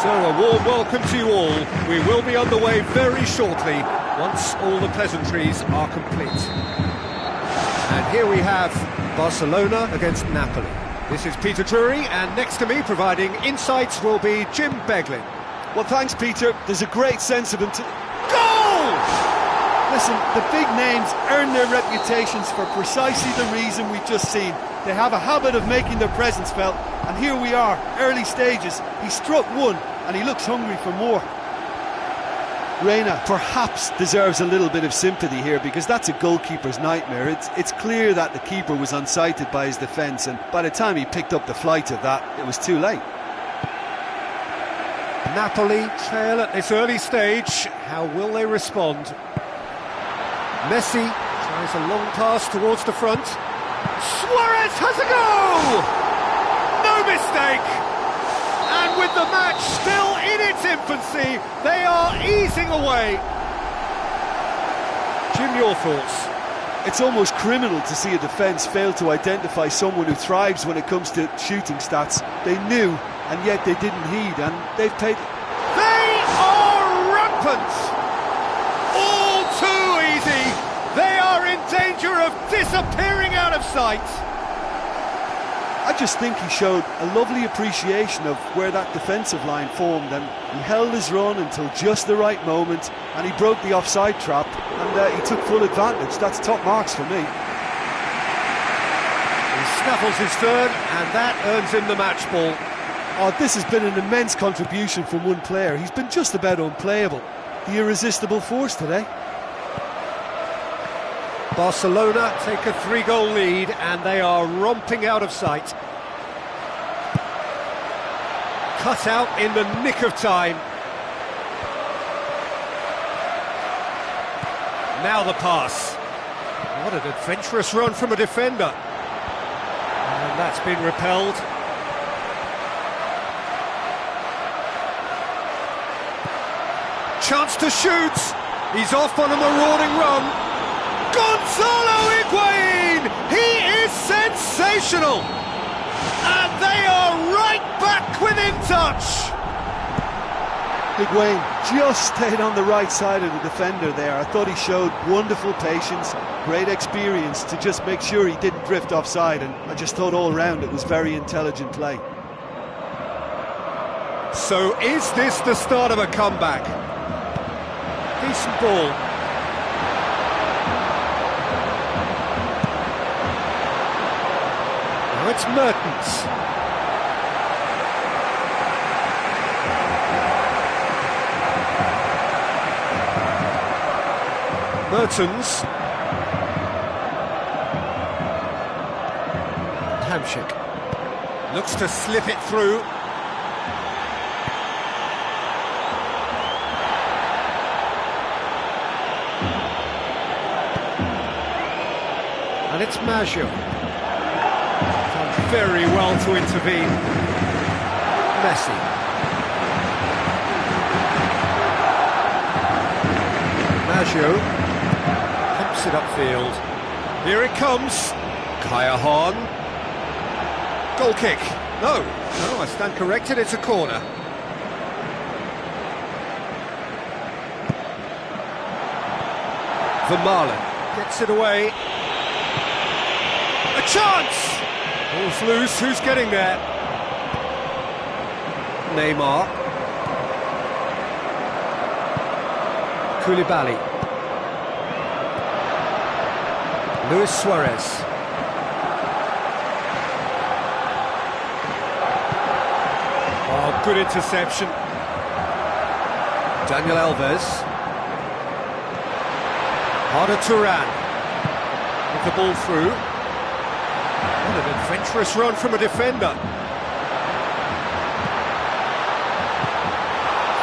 So a warm welcome to you all. We will be underway very shortly, once all the pleasantries are complete. And here we have Barcelona against Napoli. This is Peter Drury, and next to me providing insights will be Jim Beglin. Well, thanks, Peter. There's a great sense of Goal! Listen, the big names earn their reputations for precisely the reason we've just seen. They have a habit of making their presence felt, and here we are, early stages. He struck one, and he looks hungry for more. Reina perhaps deserves a little bit of sympathy here, because that's a goalkeeper's nightmare. It's clear that the keeper was unsighted by his defence, and by the time he picked up the flight of that, it was too late. Napoli trail at this early stage. How will they respond? Messi tries a long pass towards the front. Suarez has a goal! No mistake! And with the match still in its infancy, they are easing away. Jim, your thoughts? It's almost criminal to see a defence fail to identify someone who thrives when it comes to shooting stats. They knew, and yet they didn't heed, and they've paid... They are rampant! All too easy! They are in danger of disappearing out of sight! I just think he showed a lovely appreciation of where that defensive line formed, and he held his run until just the right moment, and he broke the offside trap, and he took full advantage. That's top marks for me. He snaffles his third, and that earns him the match ball. Oh, this has been an immense contribution from one player. He's been just about unplayable. The irresistible force today. Barcelona take a 3-goal lead, and they are romping out of sight. Cut out in the nick of time. Now the pass. What an adventurous run from a defender. And that's been repelled. Chance to shoot. He's off on a marauding run. Gonzalo Higuain! He is sensational! And they are right back within touch! Higuain just stayed on the right side of the defender there. I thought he showed wonderful patience, great experience to just make sure he didn't drift offside, and I just thought all round it was very intelligent play. So is this the start of a comeback? Decent ball. Now it's Mertens. Mertens. Hamsik looks to slip it through. And it's Maggio. Done very well to intervene. Messi. Maggio pumps it upfield. Here it comes. Kaya Hahn. Goal kick. No, I stand corrected, it's a corner. Vermaelen gets it away. A chance! Ball's loose, who's getting there? Neymar. Koulibaly. Luis Suarez. Oh, good interception. Daniel Alves. Arda Turan. With the ball through. What an adventurous run from a defender.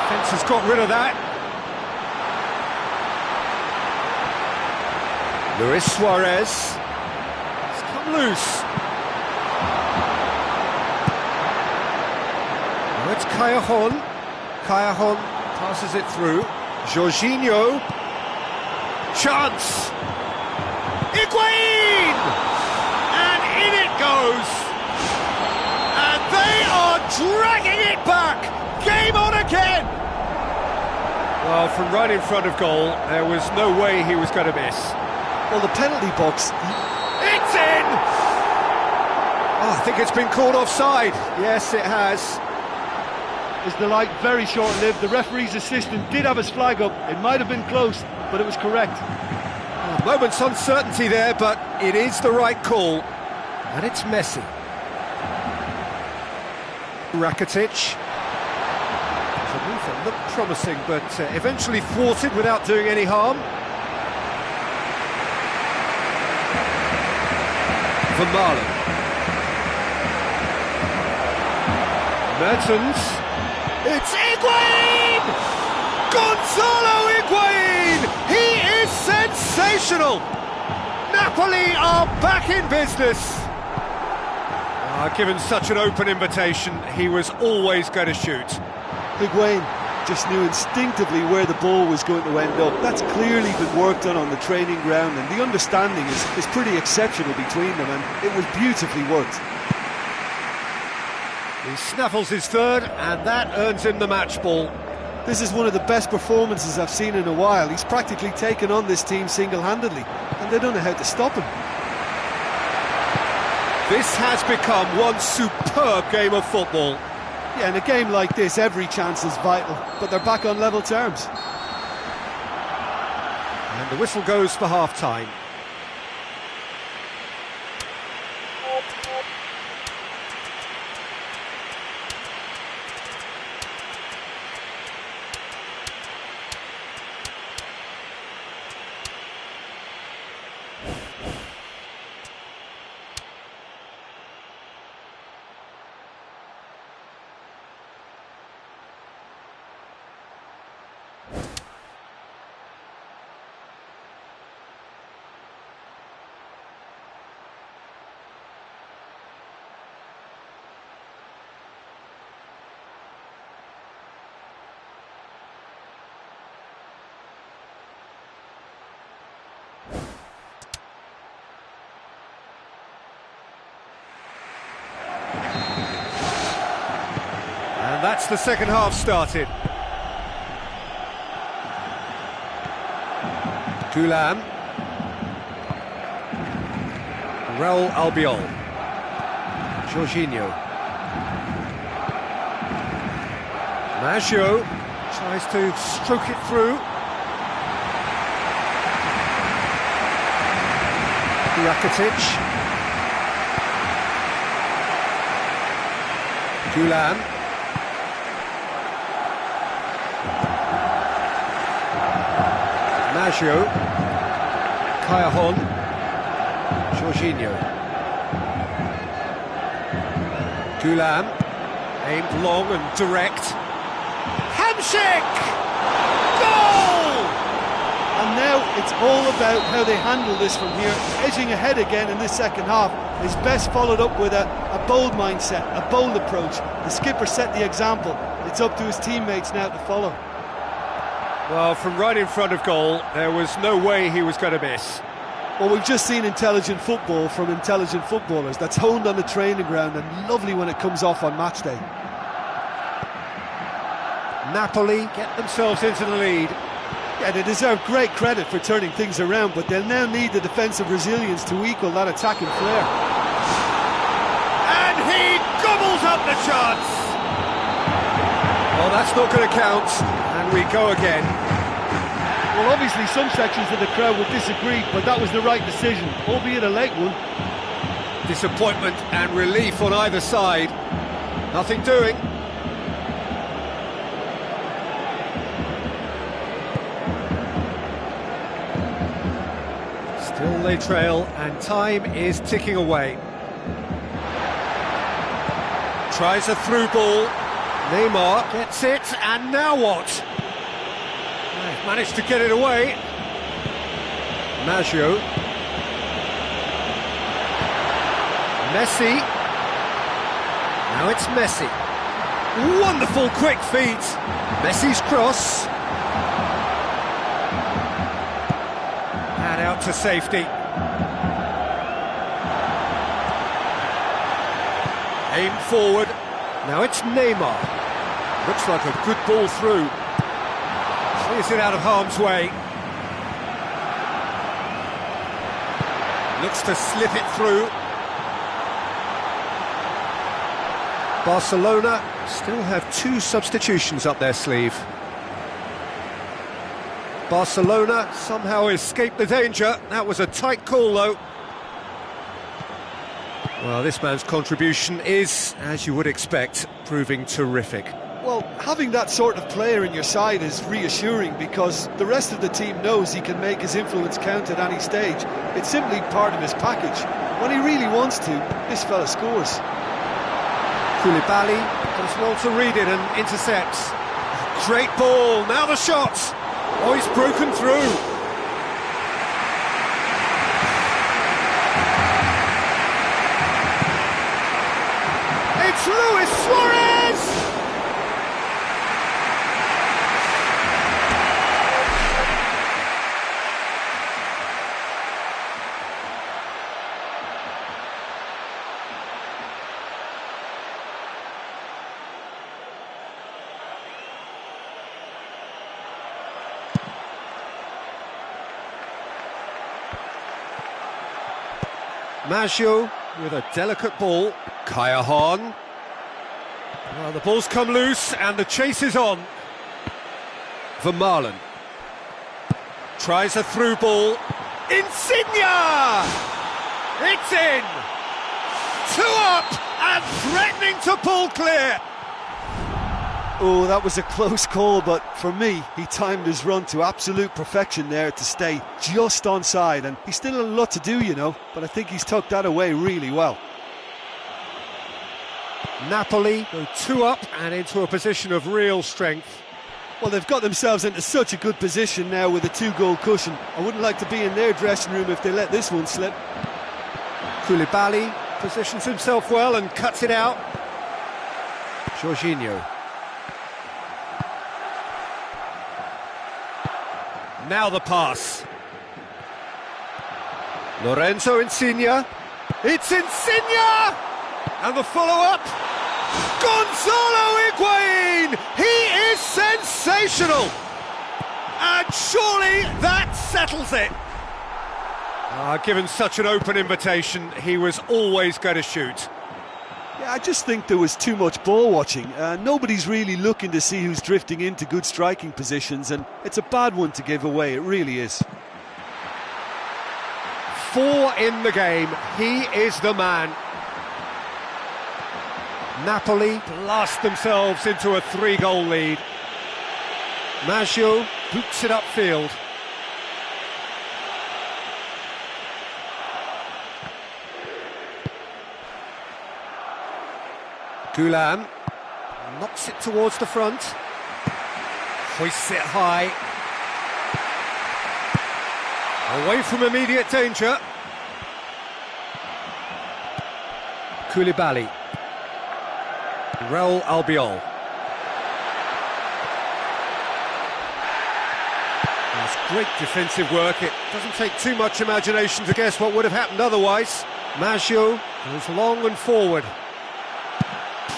Defence has got rid of that. Luis Suarez. It's come loose. Now it's Kaya Hahn. Kaya Hahn passes it through. Jorginho. Chance. Higuain! And in it goes. And they are dragging it back. Game on again! Well, from right in front of goal, there was no way he was going to miss. Well, the penalty box... It's in! Oh, I think it's been called offside. Yes, it has. Is the light very short-lived? The referee's assistant did have his flag up. It might have been close, but it was correct. A moment's uncertainty there, but it is the right call. And it's Messi. Rakitic. The move that looked promising, but eventually thwarted without doing any harm. Van Marlen. Mertens. It's Higuain! Gonzalo Higuain! He is sensational! Napoli are back in business! Given such an open invitation, he was always going to shoot. Higuain just knew instinctively where the ball was going to end up. That's clearly been worked on the training ground, and the understanding is pretty exceptional between them, and it was beautifully worked. He snaffles his third, and that earns him the match ball. This is one of the best performances I've seen in a while. He's practically taken on this team single-handedly, and they don't know how to stop him. This has become one superb game of football. Yeah, in a game like this, every chance is vital, but they're back on level terms. And the whistle goes for half-time. And that's the second half started. Gulam. Raul Albiol. Jorginho. Maggio tries to stroke it through. Rakitic. Gulam. Maggio. Cajon. Jorginho. Gulam. Aimed long and direct. Hamsik! Goal! And now it's all about how they handle this from here. Edging ahead again in this second half is best followed up with a bold mindset, a bold approach. The skipper set the example. It's up to his teammates now to follow. Well, from right in front of goal, there was no way he was going to miss. Well, we've just seen intelligent football from intelligent footballers. That's honed on the training ground and lovely when it comes off on match day. Napoli get themselves into the lead. Yeah, they deserve great credit for turning things around, but they'll now need the defensive resilience to equal that attacking flair. And he gobbles up the chance! Well, that's not going to count, and we go again. Well, obviously some sections of the crowd would disagree, but that was the right decision, albeit a late one. Disappointment and relief on either side. Nothing doing. Still they trail, and time is ticking away. Tries a through ball. Neymar gets it, and now what? They've managed to get it away. Maggio. Messi. Now it's Messi. Wonderful quick feet. Messi's cross. And out to safety. Aimed forward. Now it's Neymar. Looks like a good ball through. Clears it out of harm's way. Looks to slip it through. Barcelona still have 2 substitutions up their sleeve. Barcelona somehow escaped the danger. That was a tight call, though. Well, this man's contribution is, as you would expect, proving terrific. Well, having that sort of player in your side is reassuring because the rest of the team knows he can make his influence count at any stage. It's simply part of his package. When he really wants to, this fella scores. Koulibaly does well to read it and intercepts. Great ball, now the shot! Oh, he's broken through. It's Luis Suarez! Maggio with a delicate ball. Callahan. Well, the ball's come loose and the chase is on. Vermaelen tries a through ball. Insigne! It's in! 2 up and threatening to pull clear. Oh, that was a close call, but for me, he timed his run to absolute perfection there to stay just onside, and he's still a lot to do, you know, but I think he's tucked that away really well. Napoli go 2 up and into a position of real strength. Well, they've got themselves into such a good position now with a 2-goal cushion. I wouldn't like to be in their dressing room if they let this one slip. Koulibaly positions himself well and cuts it out. Jorginho. Now the pass. Lorenzo Insigne. It's Insigne! And the follow-up. Gonzalo Higuain! He is sensational! And surely that settles it. Given such an open invitation, he was always going to shoot. Yeah, I just think there was too much ball watching. Nobody's really looking to see who's drifting into good striking positions, and it's a bad one to give away, it really is. 4 in the game, he is the man. Napoli blast themselves into a 3-goal lead. Maggio boots it upfield. Gulam knocks it towards the front, hoists it high, away from immediate danger. Koulibaly, Raul Albiol. That's great defensive work. It doesn't take too much imagination to guess what would have happened otherwise. Maggio goes long and forward.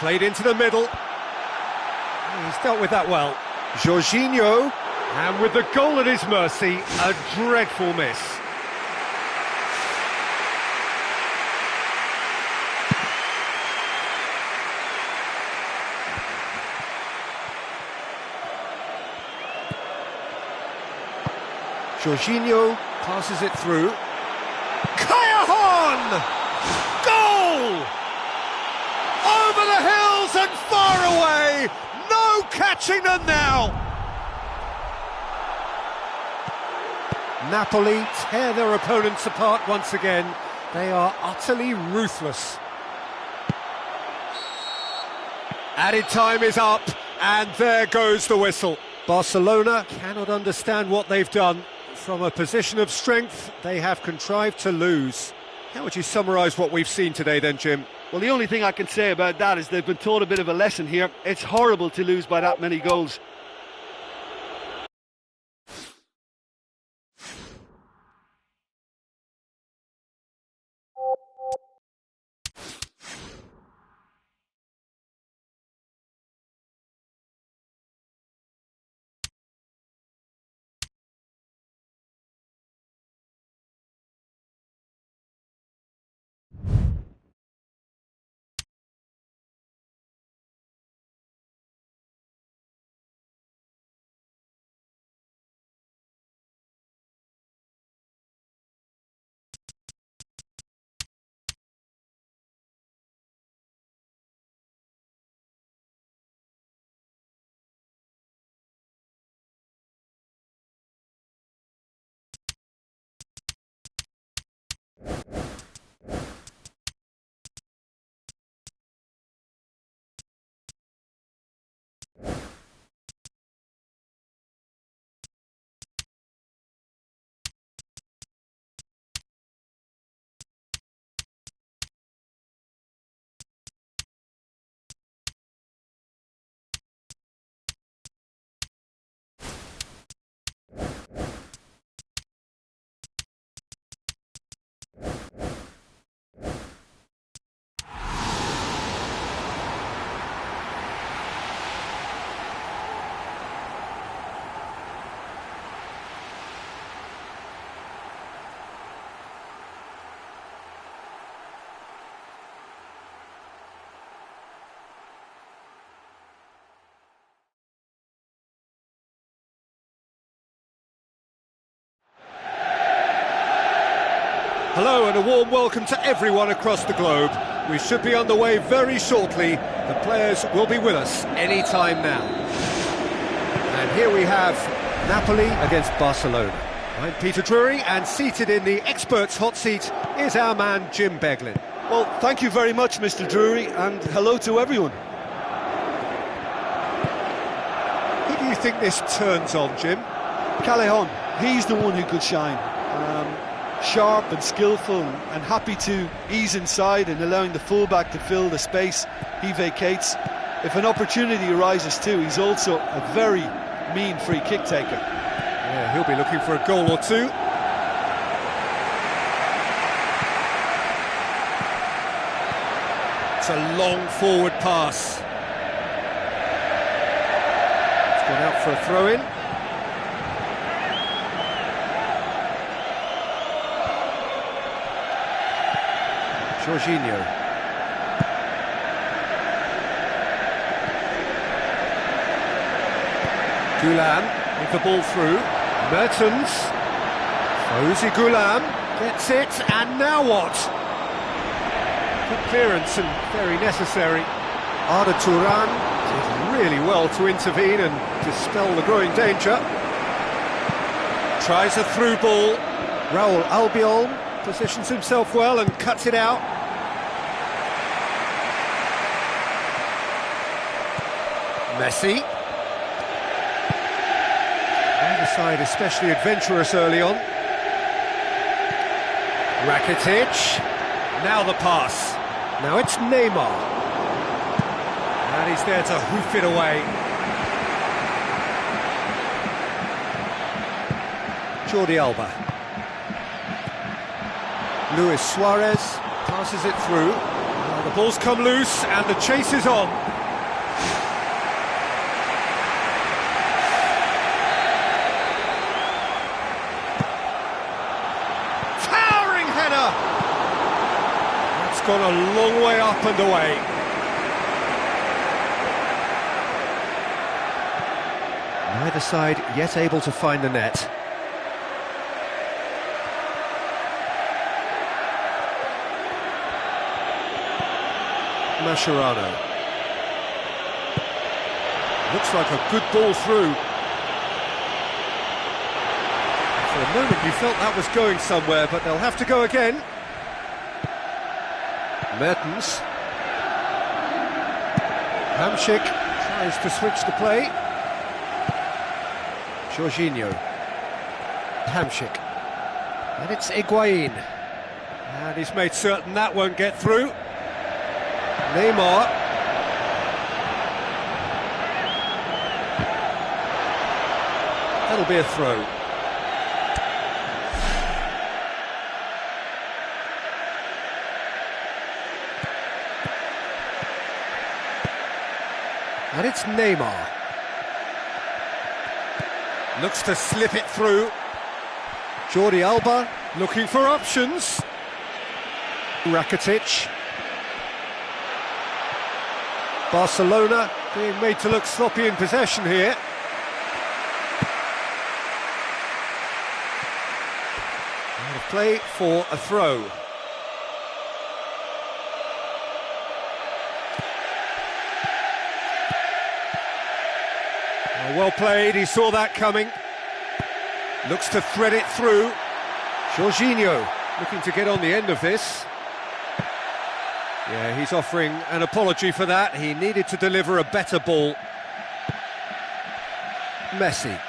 Played into the middle. He's dealt with that well. Jorginho, and with the goal at his mercy, a dreadful miss. Jorginho passes it through. Callahan! Goal! Over the hills and far away! No catching them now! Napoli tear their opponents apart once again. They are utterly ruthless. Added time is up, and there goes the whistle. Barcelona cannot understand what they've done. From a position of strength, they have contrived to lose. How would you summarise what we've seen today then, Jim? Well, the only thing I can say about that is they've been taught a bit of a lesson here. It's horrible to lose by that many goals. Hello and a warm welcome to everyone across the globe. We should be on the way very shortly. The players will be with us any time now. And here we have Napoli against Barcelona. I'm Peter Drury, and seated in the experts' hot seat is our man Jim Beglin. Well, thank you very much, Mr. Drury, and hello to everyone. Who do you think this turns on, Jim? Callejon, he's the one who could shine. Sharp and skillful and happy to ease inside and allowing the fullback to fill the space he vacates. If an opportunity arises too, he's also a very mean free kick taker. Yeah, he'll be looking for a goal or two. It's a long forward pass. It's gone out for a throw-in. Jorginho. Goulam with the ball through. Mertens. Fosy Goulam gets it, and now what? Good clearance and very necessary. Arda Turan did really well to intervene and dispel the growing danger. Tries a through ball. Raul Albiol positions himself well and cuts it out. Messi. Neither side especially adventurous early on. Rakitic. Now the pass. Now it's Neymar. And he's there to hoof it away. Jordi Alba. Luis Suarez passes it through. Now the ball's come loose and the chase is on. Towering header! That's gone a long way up and away. Neither side yet able to find the net. Mascherano. Looks like a good ball through. For a moment you felt that was going somewhere, but they'll have to go again. Mertens. Hamšík tries to switch the play. Jorginho. Hamšík. And it's Higuaín. And he's made certain that won't get through. Neymar. That'll be a throw. And it's Neymar. Looks to slip it through. Jordi Alba looking for options. Rakitic. Barcelona being made to look sloppy in possession here. And a play for a throw. Well played, he saw that coming. Looks to thread it through. Jorginho looking to get on the end of this. Yeah, he's offering an apology for that. He needed to deliver a better ball. Messi.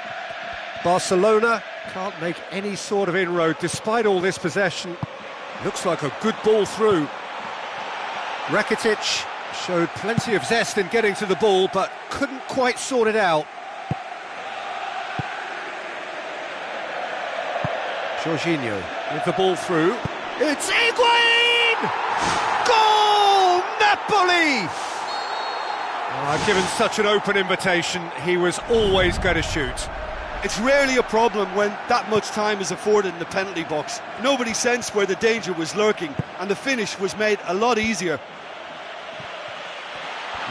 Barcelona can't make any sort of inroad despite all this possession. Looks like a good ball through. Rakitic showed plenty of zest in getting to the ball, but couldn't quite sort it out. Jorginho with the ball through. It's Higuaín! Goal! Napoli! Oh, I've given such an open invitation. He was always going to shoot. It's rarely a problem when that much time is afforded in the penalty box. Nobody sensed where the danger was lurking, and the finish was made a lot easier.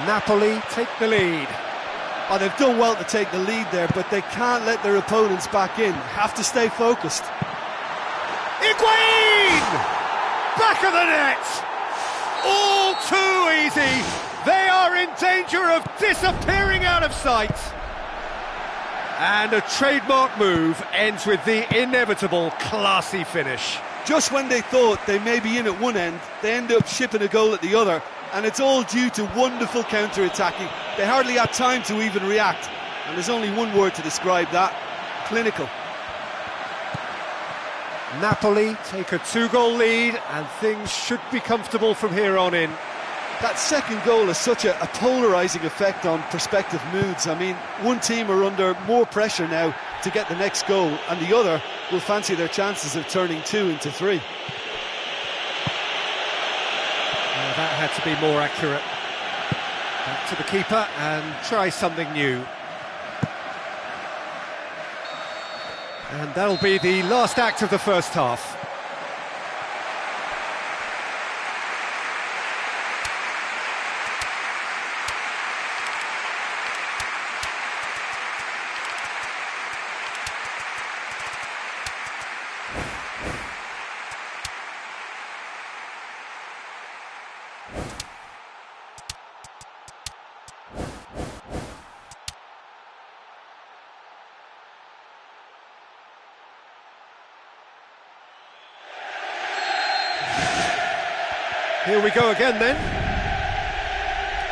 Napoli take the lead. Oh, they've done well to take the lead there, but they can't let their opponents back in. Have to stay focused. Higuain! Back of the net! All too easy! They are in danger of disappearing out of sight! And a trademark move ends with the inevitable classy finish. Just when they thought they may be in at one end, they end up shipping a goal at the other, and it's all due to wonderful counter-attacking. They hardly had time to even react, and there's only one word to describe that: clinical. Napoli take a 2-goal lead, and things should be comfortable from here on in. That second goal has such a polarising effect on prospective moods. I mean, one team are under more pressure now to get the next goal, and the other will fancy their chances of turning 2 into 3. That had to be more accurate. Back to the keeper and try something new. And that'll be the last act of the first half. Here we go again then.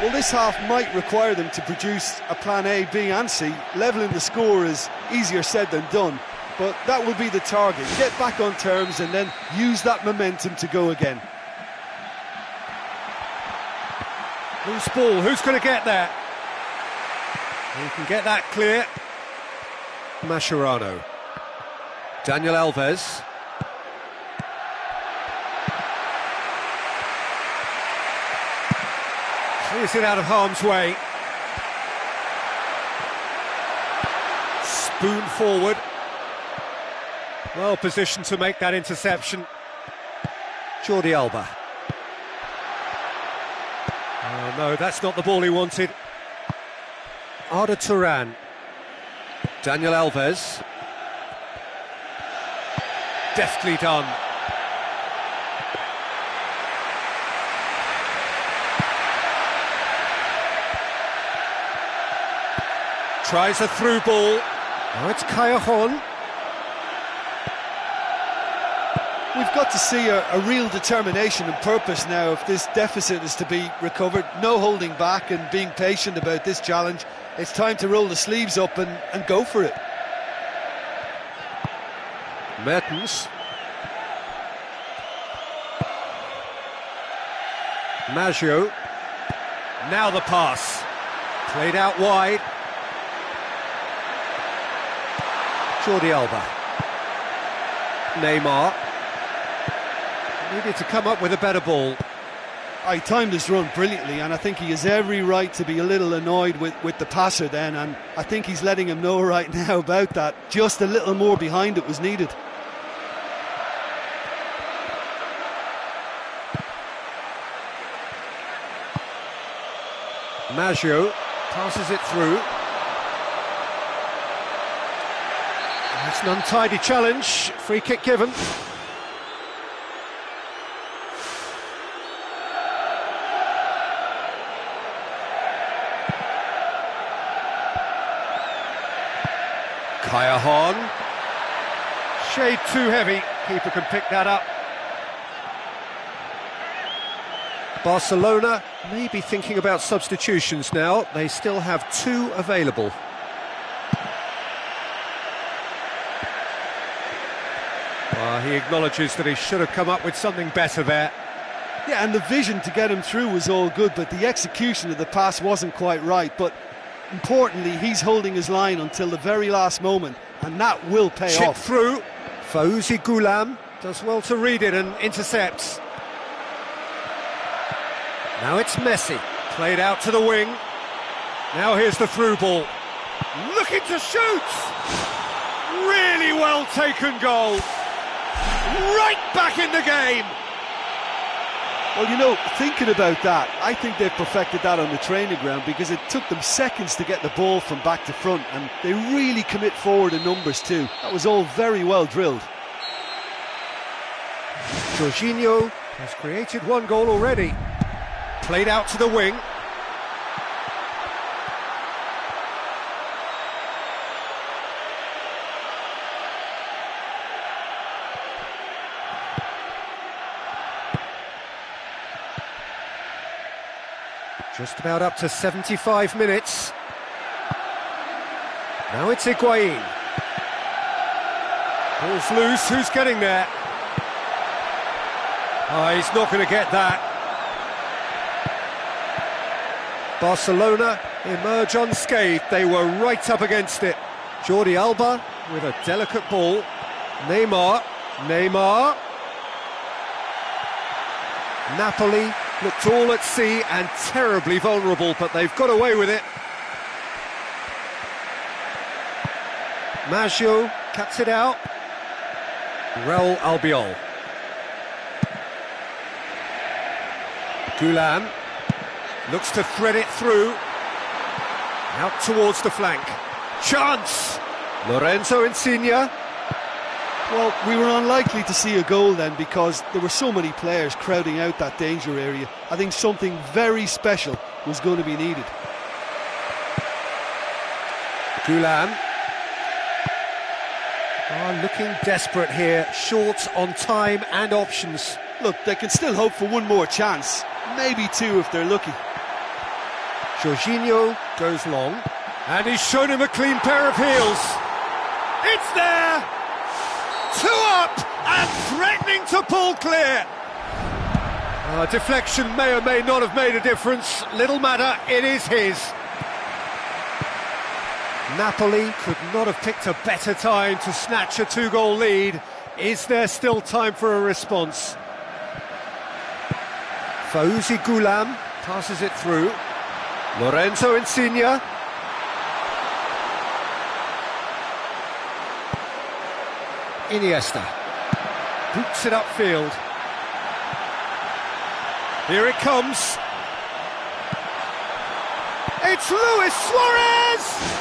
Well, this half might require them to produce a plan A, B and C. Levelling the score is easier said than done, but that will be the target. Get back on terms and then use that momentum to go again. Loose ball, who's going to get there? He can get that clear. Mascherano. Daniel Alves. Clears it out of harm's way. Spoon forward. Well positioned to make that interception. Jordi Alba. Oh no, that's not the ball he wanted. Arda Turan. Daniel Alves. Deftly done. Tries a through ball. Now it's Callejon. We've got to see a real determination and purpose now if this deficit is to be recovered. No holding back and being patient about this challenge. It's time to roll the sleeves up and go for it. Mertens. Maggio. Now the pass. Played out wide. Jordi Alba. Neymar. Needed to come up with a better ball. He timed his run brilliantly, and I think he has every right to be a little annoyed with the passer then, and I think he's letting him know right now about that. Just a little more behind it was needed. Maggio passes it through. It's an untidy challenge. Free kick given. Callejon. Shade too heavy. Keeper can pick that up. Barcelona may be thinking about substitutions now. They still have 2 available. He acknowledges that he should have come up with something better there. Yeah, and the vision to get him through was all good, but the execution of the pass wasn't quite right. But importantly, he's holding his line until the very last moment, and that will pay Chip off. Through. Fauzi Goulam does well to read it and intercepts. Now it's Messi, played out to the wing. Now here's the through ball. Looking to shoot! Really well taken goal. Right back in the game. Well, you know, thinking about that, I think they've perfected that on the training ground, because it took them seconds to get the ball from back to front, and they really commit forward in numbers too. That was all very well drilled. Jorginho has created one goal already. Played out to the wing. Just about up to 75 minutes. Now it's Higuain. Ball's loose, who's getting there? Oh, he's not going to get that. Barcelona emerge unscathed, they were right up against it. Jordi Alba with a delicate ball. Neymar. Napoli looked all at sea and terribly vulnerable, but they've got away with it. Maggio cuts it out. Real Albiol. Gulam looks to thread it through. Out towards the flank. Chance! Lorenzo Insigne. Well, we were unlikely to see a goal then because there were so many players crowding out that danger area. I think something very special was going to be needed. Gulam. Looking desperate here, short on time and options. Look, they can still hope for one more chance, maybe two if they're lucky. Jorginho goes long, and he's shown him a clean pair of heels. It's there! 2 up and threatening to pull clear. Deflection may or may not have made a difference. Little matter, it is his. Napoli could not have picked a better time to snatch a 2-goal lead. Is there still time for a response? Fauzi Gulam passes it through. Lorenzo Insigne. Iniesta boots it upfield. Here it comes. It's Luis Suarez!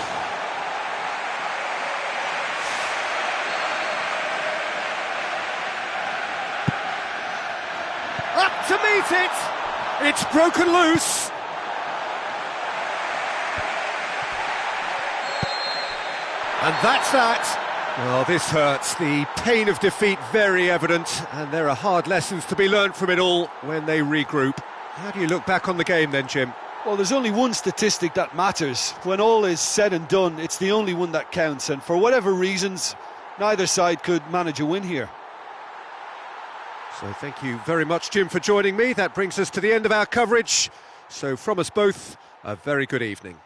Up to meet it! It's broken loose. And that's that. Well, this hurts. The pain of defeat very evident, and there are hard lessons to be learned from it all when they regroup. How do you look back on the game then, Jim? Well, there's only one statistic that matters. When all is said and done, it's the only one that counts, and for whatever reasons, neither side could manage a win here. So thank you very much, Jim, for joining me. That brings us to the end of our coverage. So from us both, a very good evening.